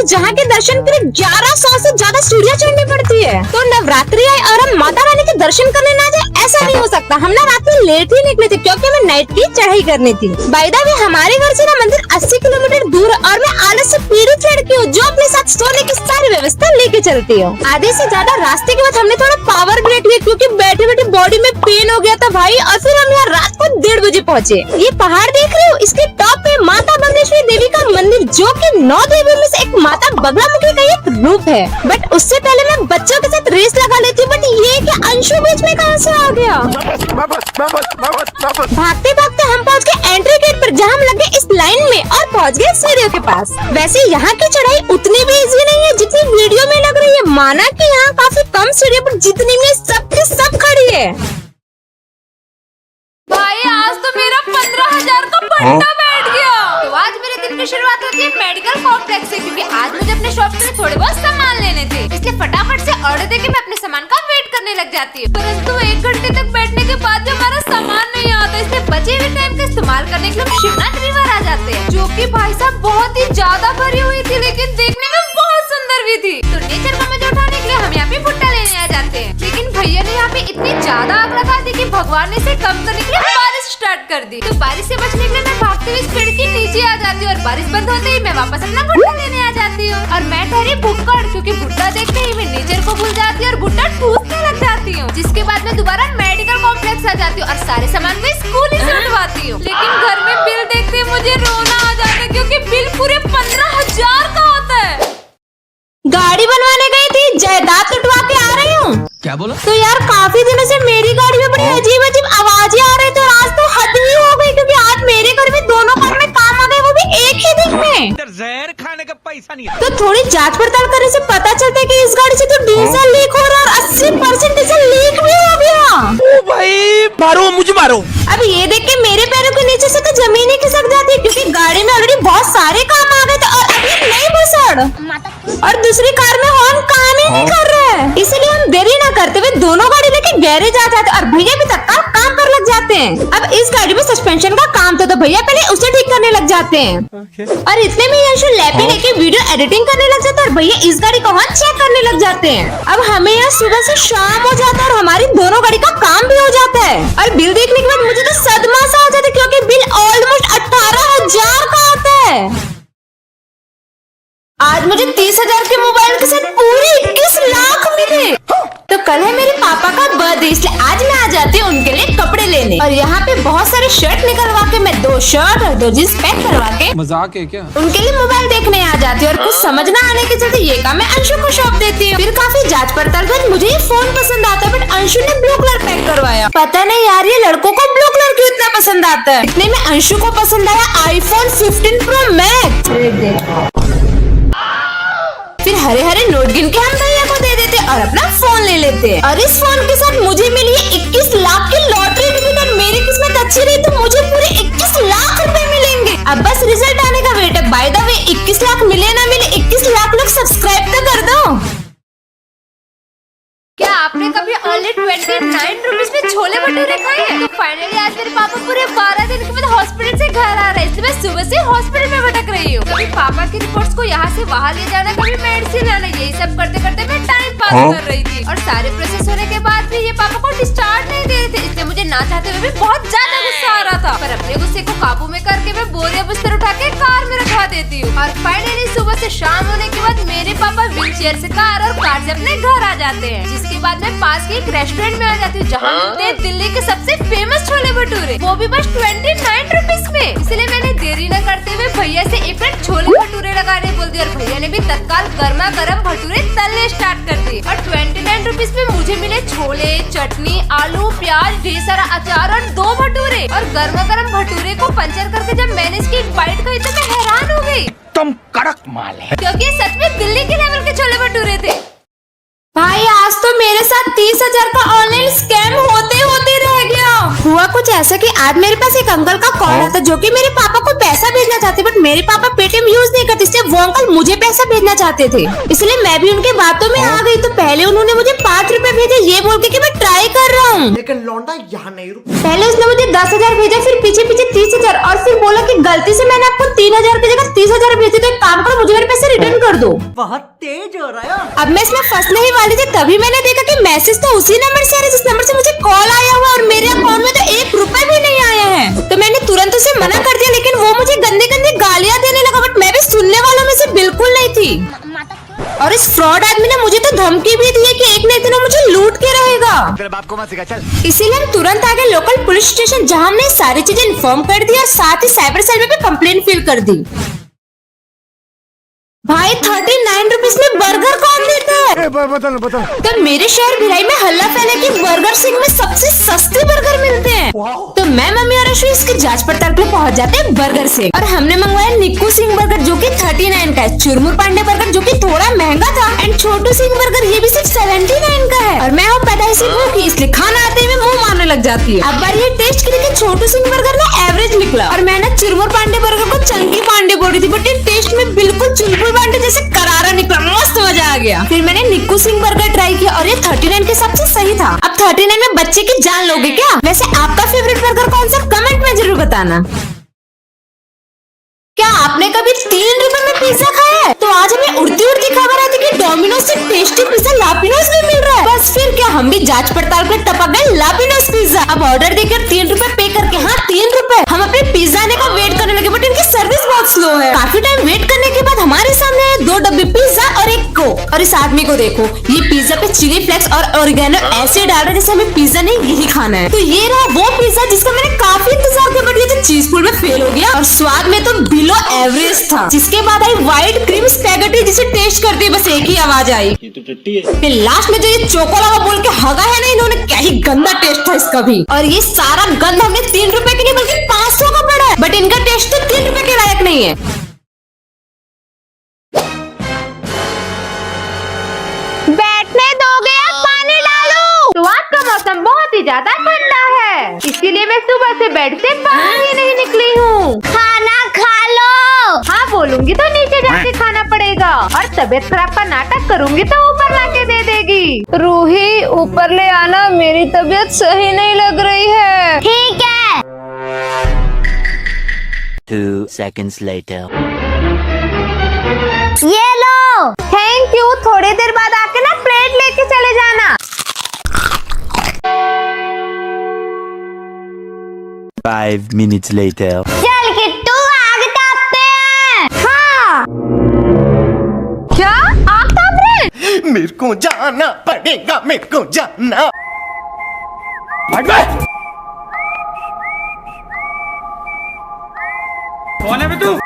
जहाँ के दर्शन के लिए 1100 से ज्यादा सीढ़ियाँ चढ़नी पड़ती है। तो नवरात्रि आए और हम माता रानी के दर्शन करने ना जाए, ऐसा नहीं हो सकता। हम ना रात में लेट ही निकले थे क्योंकि हमें नाइट की चढ़ाई करनी थी। बाय द वे हमारे घर से ना मंदिर 80 किलोमीटर दूर है और मैं आलस से पीड़ित लड़की हूँ जो अपने साथ सोने की सारी व्यवस्था लेके चलती हूँ। आधे से ज्यादा रास्ते के बाद हमने थोड़ा पावर ब्रेक लिया क्योंकि बैठे बैठे बॉडी में पेन हो गया था भाई। और फिर हम यहाँ रात को 1:30 बजे पहुँचे। ये पहाड़ देख रहे हो, इसके टॉप पे माता बगलेश्वरी देवी का मंदिर, जो कि 9 देवियों में से एक माता बगलामुखी का एक रूप है। बट उससे पहले मैं बच्चों के साथ रेस लगा लेती हूँ। बट ये कि अंशु बीच में कहाँ से आ गया? भागते भागते हम पहुँच गए एंट्री गेट पर, जहाँ हम लगे इस लाइन में और पहुँच गए सीढ़ियों के पास। वैसे यहाँ की चढ़ाई उतनी भी इजी नहीं है जितनी वीडियो में लग रही है। माना कि यहाँ काफी कम सीढ़ियाँ पर जितनी में सबके सब खड़ी है। भाई आज तो मेरा 15,000 का पट्टा बैठ गया। तो आज मेरे दिन की शुरुआत होती है मेडिकल कॉम्प्लेक्स से, क्योंकि आज मुझे अपने शॉप से थोड़े बहुत सामान लेने थे। इसलिए फटाफट से ऑर्डर देके मैं अपने सामान का वेट करने लग जाती हूँ। परंतु 1 घंटे तक बैठने के बाद भी हमारा सामान नहीं आता, इसलिए बचे हुए टाइम का इस्तेमाल करने के लिए हम शिवनाथ रिवर आ जाते हैं, जो कि भाई साहब बहुत ही ज्यादा भरी हुई थी, लेकिन देखने में बहुत सुंदर भी थी। तो नेचर का मजा उठाने के लिए हम यहाँ पे भुट्टा लेने आ जाते हैं। लेकिन भैया ने यहाँ पे इतनी ज्यादा आग लगा दी कि भगवान ने इसे कम करने के लिए बारिश स्टार्ट कर दी। तो बारिश से बचने के लिए मैं भागते हुए इस पेड़ के नीचे आ जाती हूँ और बारिश बंद होते ही मैं वापस अपना भुट्टा लेने आ जाती हूँ। और मैं ठहरी भुक्कड़, क्योंकि भुट्टा देखते ही मैं नेचर को भूल जाती हूँ और भुट्टा ठूसने लग जाती हूँ। जिसके बाद मैं दोबारा मेडिकल कॉम्प्लेक्स आ जाती हूँ और सारे सामान में स्कूल ही से उठवाती हूँ। लेकिन घर में बिल देखते मुझे रोना आ जाता है, क्योंकि बिल पूरे 15,000 का होता है। गाड़ी बनवाने गई थी, जायदाद उठवा के आ रही हूँ। क्या बोला? तो यार काफी दिनों से मेरी गाड़ी में बड़ी अजीब अजीब आवाजें आ रही थी और आज तो हद ही हो गई, क्योंकि आज मेरे घर में दोनों घर में काम आ गए, वो भी एक ही दिन में। जहर खाने का पैसा नहीं है। तो थोड़ी जांच पड़ताल करने से पता चलता है कि इस गाड़ी से तो डीजल लीक हो रहा है और 80% डीजल लीक भी हो गया। ओ भाई मारो, मुझे मारो। अब ये देख के मेरे पैरों के नीचे से तो जमीन ही खिसक जाती है, क्योंकि गाड़ी में ऑलरेडी बहुत सारे काम आ गए थे और अभी नई भसड़ और दूसरी कार में हॉर्न काम ही नहीं कर रहा है। इसलिए हम देरी न करते हुए दोनों गाड़ी लेके गैरेज आ जाते हैं और भैया भी तत्काल काम कर लग जाते हैं। अब इस गाड़ी में सस्पेंशन का काम था, तो भैया पहले उसे ठीक करने लग जाते हैं। और इतने में अंशु लैपी लेके वीडियो एडिटिंग करने लग जाता है और भैया इस गाड़ी का हॉर्न चेक करने लग जाते हैं। अब हमें यहाँ सुबह से शाम हो जाता है और हमारी दोनों गाड़ी का काम भी हो जाता है। और बिल देखने के बाद मुझे तो सदमा सा हो जाता है, क्योंकि बिल ऑलमोस्ट 18,000 का आता है। आज मुझे 30,000 के मोबाइल के साथ पूरे 21 लाख मिले। तो कल है मेरे पापा का बर्थडे, इसलिए आज मैं आ जाती हूँ उनके लिए कपड़े लेने। और यहाँ पे बहुत सारे शर्ट निकलवा के मैं 2 शर्ट और 2 जींस पैक करवा के मजाक है क्या? उनके लिए मोबाइल देखने आ जाती हूँ। और कुछ समझ ना आने के चलते ये काम मैं अंशु को सौंप देती हूँ। फिर काफी जांच पड़ताल कर मुझे ये फोन पसंद आता है, बट अंशु ने ब्लू कलर पैक करवाया। पता नहीं यार ये लड़कों को ब्लू कलर क्यों इतना पसंद आता है। इतने में अंशु को पसंद आया iPhone 15 Pro Max। फिर हरे हरे नोट गिन के हम भैया को दे देते और अपना फोन ले लेते। और इस फोन के साथ मुझे मिली है 21 लाख की लॉटरी टिकट और मेरी किस्मत अच्छी रही तो मुझे पूरे 21 लाख रुपए मिलेंगे। अब बस रिजल्ट आने का वेट है। बाय द वे 21 लाख मिले ना मिले, 21 लाख लोग सब्सक्राइब तो कर दो। क्या आपने कभी ओनली 29 रुपीज में छोले भटूरे खाए हैं? तो फाइनली आज मेरे पापा पूरे 12 दिन के बाद हॉस्पिटल से घर आ रहे हैं, इसलिए मैं सुबह से हॉस्पिटल में भटक रही हूँ। कभी पापा की रिपोर्ट्स को यहाँ से वहाँ ले जाना, कभी मेडिसिन लाना, यही सब करते करते मैं टाइम पास कर रही थी। और सारे प्रोसेस होने के बाद भी ये पापा को डिस्चार्ज नहीं दे रहे थे, इसलिए मुझे ना चाहते हुए भी बहुत ज्यादा गुस्सा आ रहा था। पर अपने गुस्से को काबू में करके मैं बोरिया बिस्तर उठा के कार में रखवा देती हूँ। और फाइनली सुबह से शाम होने के बाद मेरे पापा व्हील चेयर से कार और कार से अपने घर आ जाते हैं। जिसके बाद मैं पास के एक रेस्टोरेंट में आ जाती हूँ, जहाँ मिलते हैं दिल्ली के सबसे फेमस छोले भटूरे, वो भी बस 29 रुपीज में। इसलिए मैंने देरी न करते हुए भैया से एक प्लेट छोले भटूरे लगाने बोल दिया और भैया ने भी तत्काल गर्मा गर्म भटूरे तलने स्टार्ट कर दिए। और 29 रुपीज में मुझे मिले छोले, चटनी, आलू, प्याज, ढेर सारा अचार और 2 भटूरे। और गर्मा गर्म भटूरे को पंचर करके जब मैंने इसकी एक बाइट खाई तो मैं हैरान हो गई। तुम कड़क माल है, क्योंकि सच में दिल्ली के लेवल के छोले भटूरे थे। भाई आज तो मेरे साथ 30,000 का ऑनलाइन स्कैम होते होते रह गया। हुआ कुछ ऐसा कि आज मेरे पास एक अंकल का कॉल आता जो कि मेरे पापा को पैसा भेजना चाहते, बट मेरे पापा पेटीएम यूज नहीं करते, इसलिए वो अंकल मुझे पैसा भेजना चाहते थे। इसलिए मैं भी उनके बातों में आ गई। तो पहले उन्होंने मुझे 5 रुपए भेजे ये बोल के कि मैं ट्राई कर रहा हूँ, लेकिन लौंडा यहाँ नहीं रुक। पहले उसने मुझे 10,000 भेजा, फिर पीछे पीछे 30,000 और फिर बोला कि गलती से मैंने आपको 3,000 की जगह 30,000 भेजे, तो एक काम करो मुझे मेरे पैसे रिटर्न कर कर दो। बहुत तेज हो रहा है। अब मैं इसमें फंसने ही वाली थी, तभी मैंने देखा कि मैसेज तो उसी नंबर से आ रहा है जिस नंबर से मुझे कॉल आया हुआ, और मेरे अकाउंट में तो 1 रुपए भी नहीं आया है। तो मैंने तुरंत उसे मना कर दिया, लेकिन वो मुझे गंदी गंदी गालियां देने लगा। बट मैं भी सुनने वालों में से बिल्कुल नहीं थी। और इस फ्रॉड आदमी ने मुझे तो धमकी भी दी है कि एक न एक दिन वो मुझे लूट के रहेगा। तेरे बाप को मत सिखा, चल। इसीलिए हम तुरंत आ गए लोकल पुलिस स्टेशन, जहां हमने सारी चीजें इन्फॉर्म कर दी और साथ ही साइबर सेल पे कंप्लेंट फिल कर दी। भाई 39 रुपीज में बर्गर कौन देता है? बता। तो मेरे शहर भिलाई में हल्ला फैला कि बर्गर सिंह में सबसे सस्ते बर्गर मिलते हैं। तो मैं, मम्मी और अशु इसकी जांच पड़ताल के लिए पहुंच जाते हैं बर्गर सिंह। और हमने मंगवाया निक्कू सिंह बर्गर जो कि 39 का है, चुरमुर पांडे बर्गर जो कि थोड़ा महंगा था, एंड छोटू सिंह बर्गर ये भी सिर्फ 79 का है। और मैं हूँ पैदाइशी भूखी, इसलिए खाना आते ही मुंह मारने लग जाती है। अब बार ये टेस्ट की कि छोटू सिंह बर्गर ना एवरेज निकला, और मैंने चुरमुर पांडे बर्गर को चंकी पांडे बोली थी, बट ये टेस्ट में बिल्कुल चुलबुल पांडे जैसे करारा निकला। मस्त मजा आ गया। फिर मैंने निक्कू सिंह बर्गर ट्राई किया और ये 39 के हिसाब से सही था। अब 39 में बच्चे की जान लोगे क्या? वैसे आपका फेवरेट बर्गर कौन सा, कमेंट में जरूर बताना। क्या आपने कभी 3 रुपए में पिज्जा खाया है? तो आज हमें उड़ती उड़ती खबर आती कि डोमिनोज से टेस्टी पिज्जा लापिनोज में मिल रहा है। बस फिर क्या, हम भी जांच पड़ताल पे टपक गए लापिनोज पिज्जा। अब ऑर्डर देकर 3 रुपए पे करके, हाँ 3 रुपए, हम अपने पिज्जा आने का वेट करने लगे, बट इनकी सर्विस बहुत स्लो है। काफी टाइम वेट करने के बाद हमारे सामने आए 2 डब्बे पिज्जा और 1 कोक। और इस आदमी को देखो, ये पिज्जा पे चिली फ्लेक्स और ऑरिगेनो ऐसे डाल रहा है जैसे हमें पिज्जा नहीं यही खाना है। तो ये रहा वो पिज्जा जिसका मैंने काफी इंतजार किया, बट ये तो चीज पुल में फेल हो गया और स्वाद में तो बिलो एवरेज था। जिसके बाद आई व्हाइट क्रीम स्पैगेटी, जिसे टेस्ट करते बस एक ही आवाज आई, ये तो टट्टी है। फिर लास्ट में जो ये चोकोलावा बोल के हगा है ना इन्होंने, क्या ही गंदा टेस्ट था इसका भी। और ये सारा गंद हमने 3 रुपए के नहीं बल्कि 500 का पड़ा है, बट इनका टेस्ट तो 3 रुपए के लायक नहीं है। बैठने दोगे या पानी डालूं? तो आज का मौसम बहुत ही ज्यादा ठंडा है, इसीलिए मैं सुबह से बेड से बाहर ही नहीं निकली हूँ। खाना खा लो। हाँ बोलूंगी तो नीचे जाके खाना पड़ेगा, और तबीयत खराब का नाटक करूंगी तो ऊपर लाके दे देगी। रूही ऊपर ले आना, मेरी तबीयत सही नहीं लग रही है। ठीक है। 2 seconds later. ये लो। Thank you. थोड़ी देर बाद आके ना प्लेट लेके चले जाना। 5 minutes later. चल किट्टू आग तापते हैं। हाँ। क्या आग ताप रहे? मेरे को जाना पड़ेगा, मेरे को जाना। कौन है बे तू?